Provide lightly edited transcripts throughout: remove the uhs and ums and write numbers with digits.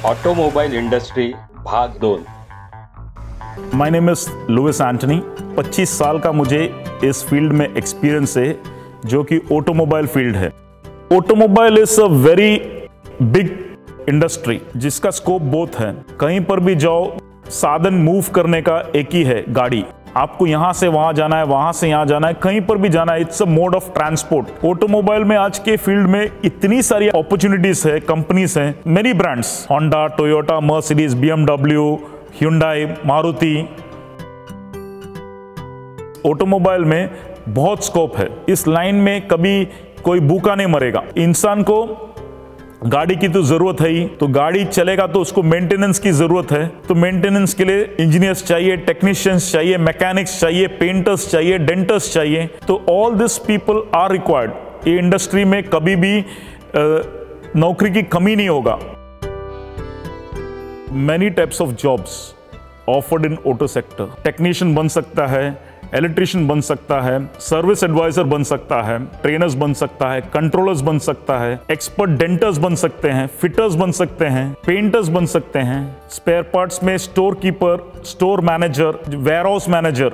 Automobile industry भाग 2। My name is Louis Antony. 25 साल का मुझे इस फील्ड में एक्सपीरियंस है, जो कि ऑटोमोबाइल फील्ड है। Automobile is a very big industry जिसका स्कोप बहुत है। कहीं पर भी जाओ, साधन मूव करने का एक ही है, गाड़ी। आपको यहां से वहां जाना है, वहां से यहां जाना है, कहीं पर भी जाना है, it's a mode of transport. Automobile में आज के फील्ड में इतनी सारी अपॉर्चुनिटीज है, कंपनीज हैं, many brands, Honda, Toyota, Mercedes, BMW, Hyundai, Maruti. Automobile में बहुत स्कोप है। इस लाइन में कभी कोई भूखा नहीं मरेगा। इंसान को गाड़ी की तो जरूरत है ही, तो गाड़ी चलेगा तो उसको मेंटेनेंस की जरूरत है। तो मेंटेनेंस के लिए इंजीनियर्स चाहिए, टेक्नीशियंस चाहिए, मैकेनिक्स चाहिए, पेंटर्स चाहिए, डेंटर्स चाहिए। तो all this people are required. ये इंडस्ट्री में कभी भी नौकरी की कमी नहीं होगा। Many types of jobs offered in auto sector. Technician बन सकता है, इलेक्ट्रिशियन बन सकता है, सर्विस एडवाइजर बन सकता है, ट्रेनर्स बन सकता है, कंट्रोलर्स बन सकता है, एक्सपर्ट डेंटर्स बन सकते हैं, फिटर्स बन सकते हैं, पेंटर्स बन सकते हैं, स्पेयर पार्ट्स में store keeper, store manager, warehouse manager.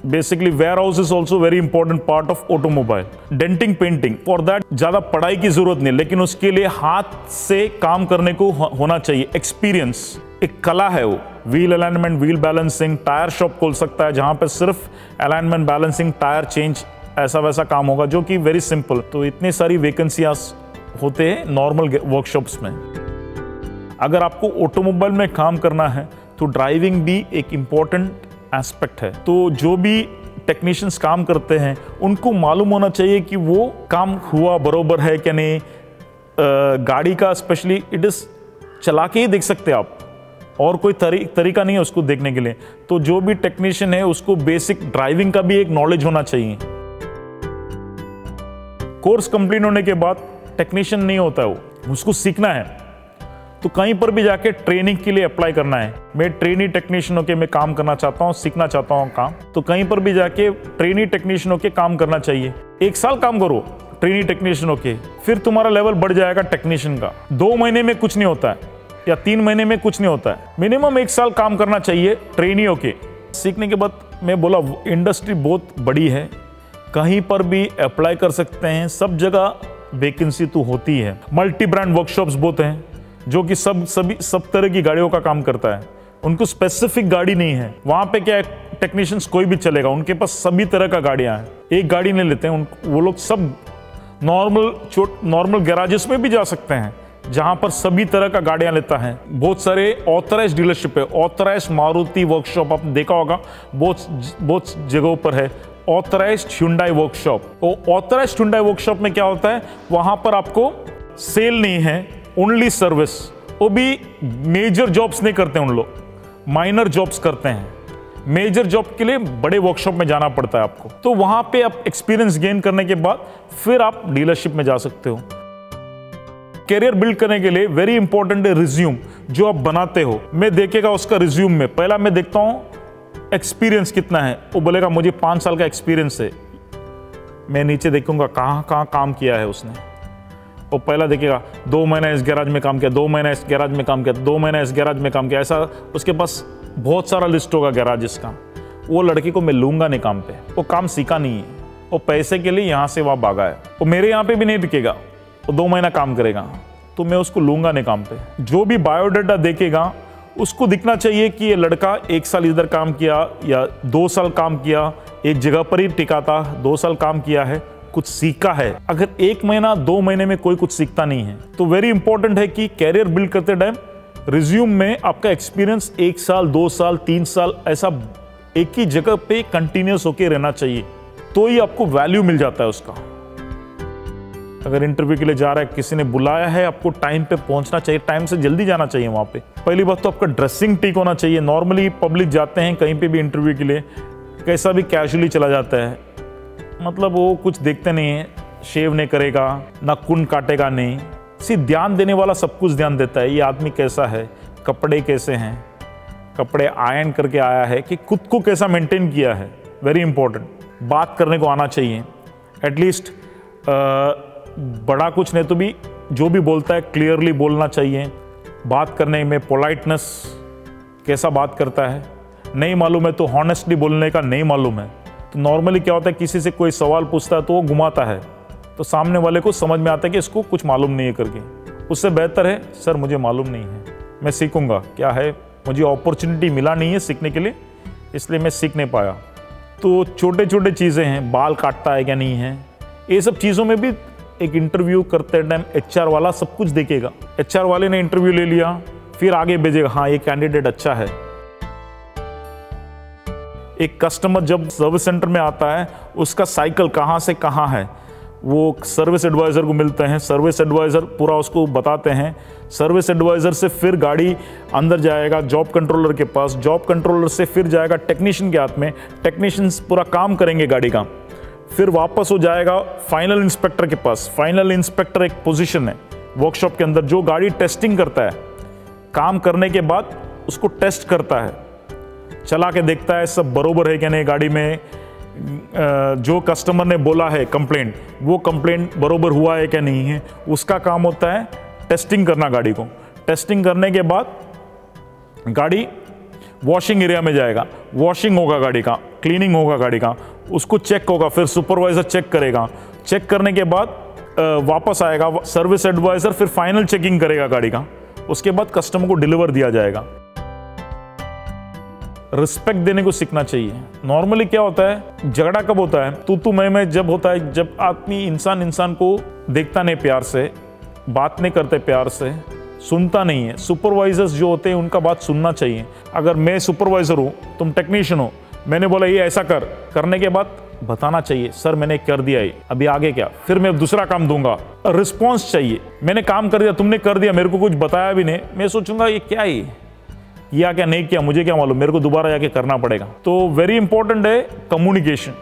Basically warehouse is also very important part of automobile. Denting, painting, for that ज्यादा पढ़ाई की जरूरत नहीं, लेकिन उसके लिए हाथ से काम करने को होना चाहिए, एक्सपीरियंस। एक कला है वो। Wheel alignment, wheel balancing, tyre shop खोल सकता है जहां पे सिर्फ अलाइनमेंट, बैलेंसिंग, टायर चेंज, ऐसा वैसा काम होगा, जो कि वेरी सिंपल। तो इतनी सारी वैकेंसियां होते हैं नॉर्मल वर्कशॉप्स में। अगर आपको ऑटोमोबाइल में काम करना है तो ड्राइविंग भी एक इंपॉर्टेंट एस्पेक्ट है। तो जो भी टेक्नीशियंस काम करते हैं उनको मालूम होना चाहिए कि वो काम हुआ बरोबर है क्या नहीं। गाड़ी का स्पेशली इट इज चला के ही देख सकते हैं आप, और कोई तरीका नहीं है उसको देखने के लिए। तो जो भी टेक्नीशियन है उसको बेसिक ड्राइविंग का भी एक नॉलेज होना चाहिए। कोर्स कंप्लीट होने के बाद टेक्नीशियन नहीं होता है वो, उसको सीखना है। तो कहीं पर भी जाके ट्रेनिंग के लिए अप्लाई करना है। मैं ट्रेनी टेक्नीशियन होके मैं काम करना चाहता हूँ, सीखना चाहता हूँ काम, तो कहीं पर भी जाके ट्रेनी टेक्नीशियन होके काम करना चाहिए। 1 साल काम करो ट्रेनी टेक्नीशियन होके, फिर तुम्हारा लेवल बढ़ जाएगा टेक्नीशियन का। 2 महीने में कुछ नहीं होता है, या 3 महीने में कुछ नहीं होता है। मिनिमम 1 साल काम करना चाहिए ट्रेनी होके। सीखने के बाद मैं बोला इंडस्ट्री बहुत बड़ी है, कहीं पर भी अप्लाई कर सकते हैं, सब जगह वैकेंसी तो होती है। मल्टी ब्रांड वर्कशॉप्स बहुत हैं जो कि सब तरह की गाड़ियों का काम करता है। उनको स्पेसिफिक गाड़ी नहीं है। वहां पे क्या है, टेक्नीशियंस कोई भी चलेगा, उनके पास सभी तरह का गाड़ियां हैं। एक गाड़ी नहीं लेते हैं वो लोग, सब नॉर्मल गैराजेस में भी जा सकते हैं जहां पर सभी तरह का गाड़ियां लेता है। बहुत सारे ऑथराइज्ड डीलरशिप है। ऑथराइज्ड मारुति वर्कशॉप आपने देखा होगा, बहुत जगहों पर है। Authorised Hyundai workshop. Authorised Hyundai workshop में क्या होता है, वहां पर आपको सेल नहीं है, ओनली सर्विस। वो भी मेजर जॉब्स नहीं करते उन लोग, माइनर जॉब्स करते हैं। मेजर जॉब के लिए बड़े वर्कशॉप में जाना पड़ता है आपको। तो वहां पे आप एक्सपीरियंस गेन करने के बाद फिर आप डीलरशिप में जा सकते हो। कैरियर बिल्ड करने के लिए वेरी इंपॉर्टेंट है रिज्यूम, जो आप बनाते हो। मैं देखेगा उसका रिज्यूम में, पहला मैं देखता हूं एक्सपीरियंस कितना है। वो बोलेगा मुझे 5 साल का एक्सपीरियंस है। मैं नीचे देखूंगा कहां काम किया है उसने। वो पहला देखेगा 2 महीना इस गैराज में काम किया, 2 महीना इस गैराज में काम किया, 2 महीना इस गैराज में काम किया। ऐसा उसके पास बहुत सारा लिस्ट होगा गैराजेस का। वो लड़की को मैं लूंगा नहीं काम पे, वो काम सीखा नहीं है, वो पैसे के लिए यहाँ से वहाँ भागा है। वो मेरे यहाँ पे भी नहीं टिकेगा, वो 2 महीना काम करेगा, तो मैं उसको लूंगा नहीं काम पे। जो भी बायोडाटा देखेगा उसको दिखना चाहिए कि ये लड़का 1 साल इधर काम किया या 2 साल काम किया, एक जगह पर ही टिका था, 2 साल काम किया है, कुछ सीखा है। अगर 1 महीना 2 महीने में कोई कुछ सीखता नहीं है, तो वेरी इंपॉर्टेंट है कि कैरियर बिल्ड करते टाइम रिज्यूम में आपका एक्सपीरियंस 1 साल, 2 साल, 3 साल ऐसा एक ही जगह पे कंटिन्यूस होके रहना चाहिए, तो ही आपको वैल्यू मिल जाता है उसका। अगर इंटरव्यू के लिए जा रहा है, किसी ने बुलाया है, आपको टाइम पे पहुंचना चाहिए, टाइम से जल्दी जाना चाहिए वहां पे। पहली बात तो आपका ड्रेसिंग ठीक होना चाहिए। नॉर्मली पब्लिक जाते हैं कहीं पे भी इंटरव्यू के लिए, कैसा भी कैजुअली चला जाता है, मतलब वो कुछ देखते नहीं है, शेव नहीं करेगा, ना कुन काटेगा नहीं। सिर्फ ध्यान देने वाला सब कुछ ध्यान देता है, ये आदमी कैसा है, कपड़े कैसे हैं, कपड़े आयरन करके आया है कि खुद को कैसा मेंटेन किया है, वेरी इंपॉर्टेंट। बात करने को आना चाहिए एटलीस्ट, बड़ा कुछ नहीं तो भी जो भी बोलता है क्लियरली बोलना चाहिए। बात करने में पोलाइटनेस, कैसा बात करता है, नहीं मालूम है तो हॉनेस्टली बोलने का नहीं मालूम है। तो नॉर्मली क्या होता है, किसी से कोई सवाल पूछता है तो वो घुमाता है, तो सामने वाले को समझ में आता है कि इसको कुछ मालूम नहीं है करके। उससे बेहतर है सर मुझे मालूम नहीं है, मैं सीखूंगा, क्या है मुझे अपॉर्चुनिटी मिला नहीं है सीखने के लिए, इसलिए मैं सीख नहीं पाया। तो छोटे छोटे चीज़ें हैं, बाल काटता है क्या नहीं है, ये सब चीज़ों में भी एक इंटरव्यू करते टाइम एचआर वाला सब कुछ देखेगा। एचआर वाले ने इंटरव्यू ले लिया, फिर आगे भेजेगा, हाँ ये कैंडिडेट अच्छा है। एक कस्टमर जब सर्विस सेंटर में आता है, उसका साइकिल कहाँ से कहाँ है वो सर्विस एडवाइज़र को मिलते हैं, सर्विस एडवाइज़र पूरा उसको बताते हैं। सर्विस एडवाइज़र से फिर गाड़ी अंदर जाएगा जॉब कंट्रोलर के पास, जॉब कंट्रोलर से फिर जाएगा टेक्नीशियन के हाथ में, टेक्नीशियंस पूरा काम करेंगे गाड़ी का, फिर वापस हो जाएगा फाइनल इंस्पेक्टर के पास। फाइनल इंस्पेक्टर एक पोजीशन है वर्कशॉप के अंदर जो गाड़ी टेस्टिंग करता है, काम करने के बाद उसको टेस्ट करता है, चला के देखता है सब बरोबर है क्या नहीं, गाड़ी में जो कस्टमर ने बोला है कंप्लेंट, वो कंप्लेंट बरोबर हुआ है क्या नहीं है। उसका काम होता है टेस्टिंग करना गाड़ी को। टेस्टिंग करने के बाद गाड़ी वॉशिंग एरिया में जाएगा, वॉशिंग होगा गाड़ी का, क्लीनिंग होगा गाड़ी का, उसको चेक होगा, फिर सुपरवाइजर चेक करेगा, चेक करने के बाद वापस आएगा सर्विस एडवाइजर, फिर फाइनल चेकिंग करेगा गाड़ी का, उसके बाद कस्टमर को डिलीवर दिया जाएगा। रिस्पेक्ट देने को सीखना चाहिए। नॉर्मली क्या होता है, झगड़ा कब होता है, तू मैं जब होता है, जब आदमी इंसान को देखता नहीं प्यार से, बात नहीं करते प्यार से, सुनता नहीं है। सुपरवाइजर्स जो होते हैं उनका बात सुनना चाहिए। अगर मैं सुपरवाइजर हूँ, तुम टेक्नीशियन हो, मैंने बोला ये ऐसा करने के बाद बताना चाहिए सर मैंने कर दिया है, अभी आगे क्या, फिर मैं दूसरा काम दूंगा। रिस्पॉन्स चाहिए, मैंने काम कर दिया, तुमने कर दिया, मेरे को कुछ बताया भी नहीं, मैं सोचूंगा ये क्या है, या क्या नहीं किया, मुझे क्या मालूम, मेरे को दोबारा जाके करना पड़ेगा। तो वेरी इंपॉर्टेंट है कम्युनिकेशन।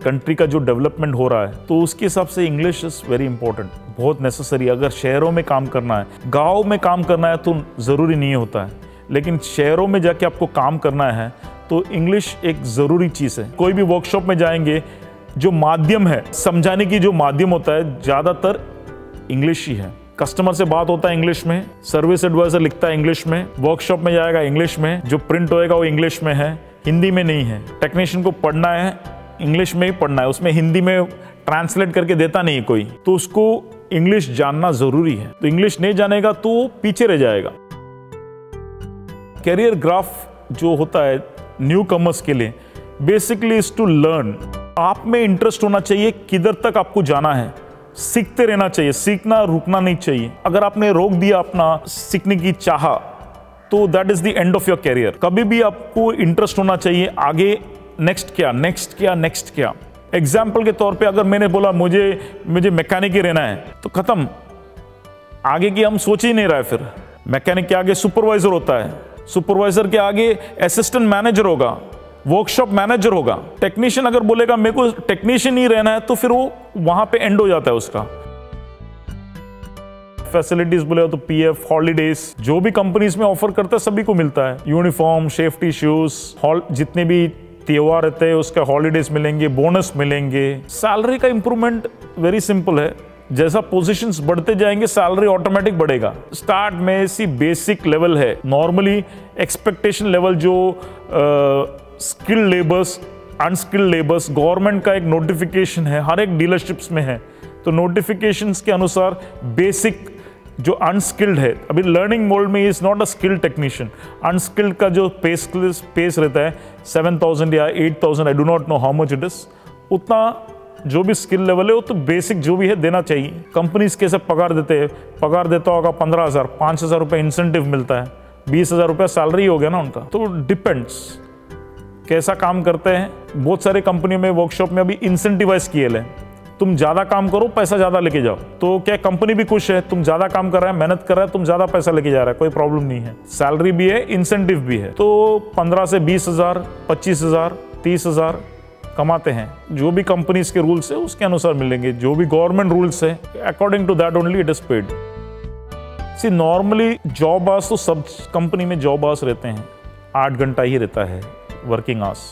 कंट्री का जो डेवलपमेंट हो रहा है तो उसके हिसाब से इंग्लिश इज वेरी इंपॉर्टेंट, बहुत नेसेसरी। अगर शहरों में काम करना है, गांव में काम करना है तो ज़रूरी नहीं होता है, लेकिन शहरों में जाके आपको काम करना है तो इंग्लिश एक ज़रूरी चीज़ है। कोई भी वर्कशॉप में जाएंगे, जो माध्यम है समझाने की, जो माध्यम होता है ज़्यादातर इंग्लिश ही है। कस्टमर से बात होता है इंग्लिश में, सर्विस एडवाइजर लिखता है इंग्लिश में, वर्कशॉप में जाएगा इंग्लिश में, जो प्रिंट होएगा वो इंग्लिश में है, हिंदी में नहीं है। टेक्नीशियन को पढ़ना है इंग्लिश में ही पढ़ना है, उसमें हिंदी में ट्रांसलेट करके देता नहीं है कोई, तो उसको इंग्लिश जानना जरूरी है। तो इंग्लिश नहीं जानेगा तो पीछे रह जाएगा। कैरियर ग्राफ जो होता है न्यू कमर्स के लिए बेसिकली इज टू लर्न। आप में इंटरेस्ट होना चाहिए, किधर तक आपको जाना है, सीखते रहना चाहिए, सीखना रुकना नहीं चाहिए। अगर आपने रोक दिया अपना सीखने की चाह तो that is the end of your career. कभी भी आपको इंटरेस्ट होना चाहिए आगे, नेक्स्ट क्या, नेक्स्ट क्या, नेक्स्ट क्या। एग्जाम्पल के तौर पे अगर मैंने बोला मुझे मैकेनिक ही रहना है तो खत्म, आगे की हम सोच ही नहीं रहा है। फिर मैकेनिक के आगे सुपरवाइजर होता है, सुपरवाइजर के आगे असिस्टेंट मैनेजर होगा, वर्कशॉप मैनेजर होगा। टेक्नीशियन अगर बोलेगा मेरे को टेक्नीशियन ही रहना है तो फिर वो वहां पे एंड हो जाता है उसका। फैसिलिटीज बोले तो पीएफ, हॉलीडेज जो भी कंपनीज में ऑफर करता है सभी को मिलता है। यूनिफॉर्म, सेफ्टी शूज, जितने भी त्योहार रहते हैं उसका हॉलीडेज मिलेंगे, बोनस मिलेंगे। सैलरी का इंप्रूवमेंट वेरी सिंपल है, जैसा पोजीशंस बढ़ते जाएंगे सैलरी ऑटोमेटिक बढ़ेगा। स्टार्ट में ऐसी बेसिक लेवल है, नॉर्मली एक्सपेक्टेशन लेवल जो skilled labours, unskilled labours, government का एक नोटिफिकेशन है, हर एक डीलरशिप्स में है, तो नोटिफिकेशंस के अनुसार बेसिक जो अनस्किल्ड है, अभी लर्निंग मोड में is not a skilled technician, unskilled का जो पेस रहता है 7,000 या 8,000, I do not know how much it is, उतना जो भी स्किल लेवल है वो तो बेसिक जो भी है देना चाहिए। कंपनीज कैसे पगार देते हैं, पगार देता होगा 15,000, 5,000 रुपये इंसेंटिव मिलता है, 20,000 रुपये सैलरी हो गया ना उनका। तो डिपेंड्स कैसा काम करते हैं। बहुत सारे कंपनियों में वर्कशॉप में अभी इंसेंटिवाइज किए ले, तुम ज्यादा काम करो पैसा ज्यादा लेके जाओ, तो क्या कंपनी भी खुश है, तुम ज्यादा काम कर रहा है, मेहनत कर रहा है, तुम ज्यादा पैसा लेके जा रहा है, कोई प्रॉब्लम नहीं है, सैलरी भी है, इंसेंटिव भी है। तो 15 से 20,000, 25,000, 30,000 कमाते हैं। जो भी कंपनीज के रूल्स है उसके अनुसार मिलेंगे, जो भी गवर्नमेंट रूल्स है according to that only it is paid. See normally job hours तो सब कंपनी में जॉब आवर्स रहते हैं, 8 घंटा ही रहता है वर्किंग आवर्स।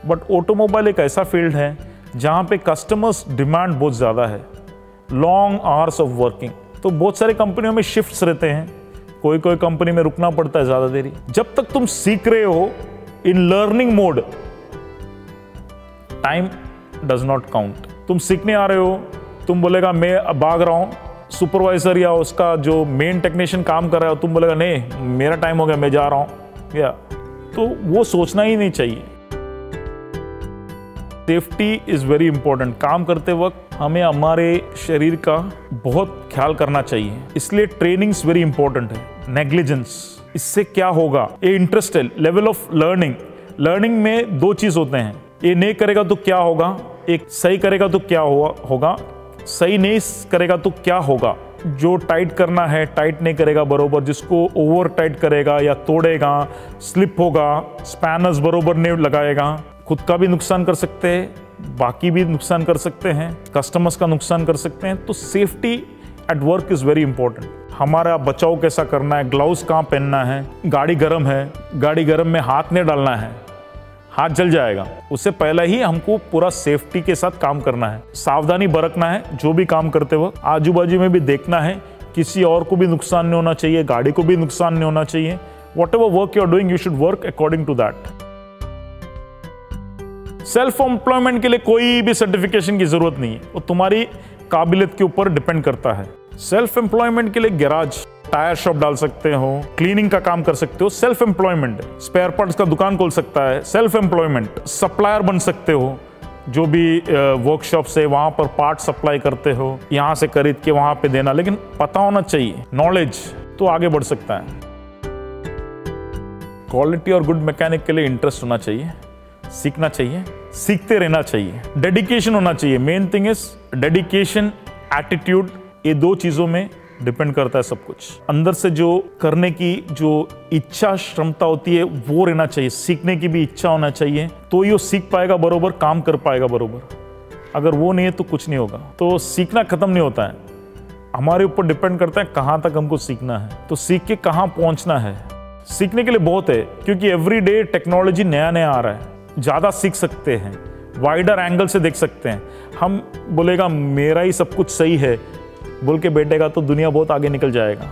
बट ऑटोमोबाइल एक ऐसा फील्ड है जहाँ पे कस्टमर्स डिमांड बहुत ज़्यादा है, लॉन्ग आवर्स ऑफ वर्किंग। तो बहुत सारी कंपनियों में शिफ्ट्स रहते हैं, कोई कोई कंपनी में रुकना पड़ता है ज़्यादा देरी। जब तक तुम सीख रहे हो in learning mode, time does not count. तुम सीखने आ रहे हो, तुम बोलेगा मैं भाग रहा हूँ, सुपरवाइजर या उसका जो मेन टेक्नीशियन काम कर रहा है, तुम बोलेगा नहीं मेरा टाइम हो गया मैं जा रहा हूँ, या तो वो सोचना ही नहीं चाहिए। Safety is very important. काम करते वक्त हमें हमारे शरीर का बहुत ख्याल करना चाहिए, इसलिए ट्रेनिंग वेरी इंपॉर्टेंट है। नेग्लिजेंस, इससे क्या होगा, ये इंटरेस्ट है, लेवल ऑफ लर्निंग। लर्निंग में दो चीज होते हैं, ये नहीं करेगा तो क्या होगा, एक सही करेगा तो क्या होगा, सही नहीं करेगा तो क्या होगा। जो टाइट करना है टाइट नहीं करेगा बरोबर, जिसको ओवर टाइट करेगा या तोड़ेगा, स्लिप होगा, स्पैनर्स बरोबर नहीं लगाएगा, खुद का भी नुकसान कर सकते हैं, बाकी भी नुकसान कर सकते हैं, कस्टमर्स का नुकसान कर सकते हैं। तो safety at work is very important. हमारा बचाव कैसा करना है, ग्लव्स कहाँ पहनना है, गाड़ी गर्म है, गाड़ी गर्म में हाथ नहीं डालना है, हाथ जल जाएगा। उससे पहले ही हमको पूरा सेफ्टी के साथ काम करना है, सावधानी बरतना है। जो भी काम करते वक्त आजू बाजू में भी देखना है, किसी और को भी नुकसान नहीं होना चाहिए, गाड़ी को भी नुकसान नहीं होना चाहिए। Whatever work you are doing, you should work according to that. Self employment के लिए कोई भी सर्टिफिकेशन की जरूरत नहीं है, वो तुम्हारी काबिलियत के ऊपर डिपेंड करता है। सेल्फ एम्प्लॉयमेंट के लिए गैराज, टायर शॉप डाल सकते हो, क्लीनिंग का काम कर सकते हो, सेल्फ एम्प्लॉयमेंट। स्पेयर पार्ट्स का दुकान खोल सकता है, सेल्फ एम्प्लॉयमेंट। सप्लायर बन सकते हो, जो भी वर्कशॉप से वहां पर पार्ट सप्लाई करते हो, यहां से खरीद के वहां पे देना, लेकिन पता होना चाहिए, नॉलेज, तो आगे बढ़ सकता है। क्वालिटी और गुड मैकेनिक के लिए इंटरेस्ट होना चाहिए, सीखना चाहिए, सीखते रहना चाहिए, डेडिकेशन होना चाहिए। Main thing is dedication, attitude, ये दो चीजों में डिपेंड करता है सब कुछ। अंदर से जो करने की जो इच्छा क्षमता होती है वो रहना चाहिए, सीखने की भी इच्छा होना चाहिए, तो ये सीख पाएगा बरोबर, काम कर पाएगा बरोबर। अगर वो नहीं है तो कुछ नहीं होगा। तो सीखना खत्म नहीं होता है, हमारे ऊपर डिपेंड करता है कहाँ तक हमको सीखना है, तो सीख के कहाँ पहुँचना है। सीखने के लिए बहुत है, क्योंकि एवरी डे टेक्नोलॉजी नया नया आ रहा है, ज़्यादा सीख सकते हैं, वाइडर एंगल से देख सकते हैं। हम बोलेगा मेरा ही सब कुछ सही है बोल के बैठेगा तो दुनिया बहुत आगे निकल जाएगा।